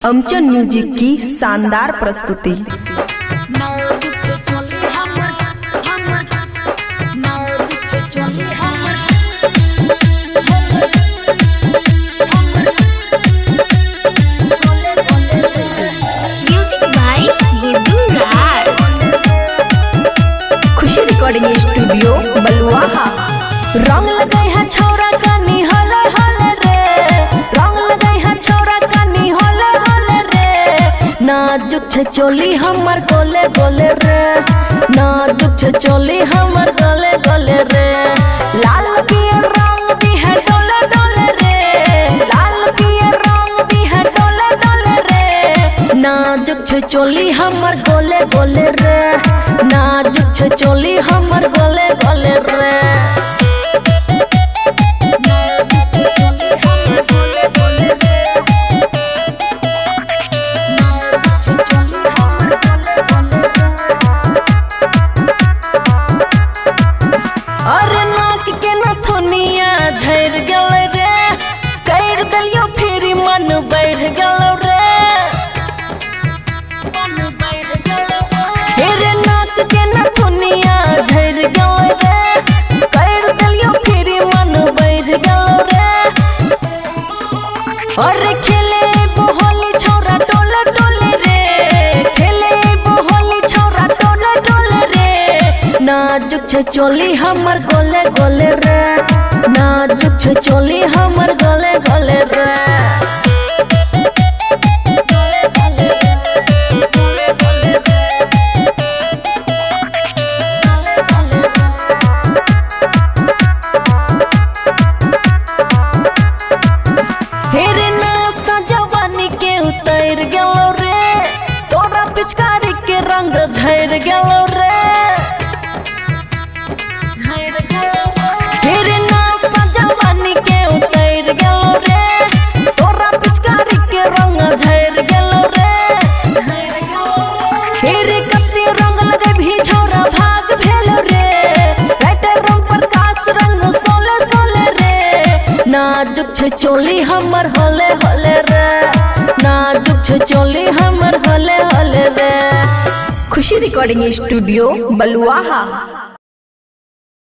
अमचन music की शानदार प्रस्तुति। खुशी रिकॉर्डिंग स्टूडियो बलुआहा। रंग लगाई है छौरा कानी हले हले रे, रंग लगाई है छौरा कानी हले हले रे। नाजुक छे चोली हमर गोले गोले रे, नाजुक छे चोली हमर गोले गोले रे। लाल पियर रंग दी है डोले डोले रे, लाल पियर रंग दी है डोले डोले रे। नाजुक छे चोली हमर गोले गोले रे, नाजुक छे चोली हमर गोले गोले रे। अरे नाक के नथुनिया झड़ गेल रे, कर दलियो फिर मन बढ़ गेल रे। रे नाक के नथुनिया झड़ गेल रे, कर दलियो फिर मन बढ़ गेल रे। अरे खेले बोहली छौरा टोले टोले रे, खेले बोहली छौरा टोले टोले रे। नाजुक छे चोली हमर गोले गोले रे, नाजुक छे चोली हमर गोले गोले रे। हेरे ना सजवानी के उतर गेलो रे, तोरा पिचकारी के रंग झड़ गेलो रे। हेरे ना सजवानी के उतर गेलो रे, तोरा पिचकारी के रंग झड़ गेलो रे। हेरे कत्ती रंग लगे भी छौरा भाग भेल रे, राइटर रंग प्रकाश रंग सोले सोले रे। नाजुक छे चोली हमर होले होले रे, नाजुक छे चोली हमर होले होले रे। खुशी रिकॉर्डिंग स्टूडियो बलुआहा।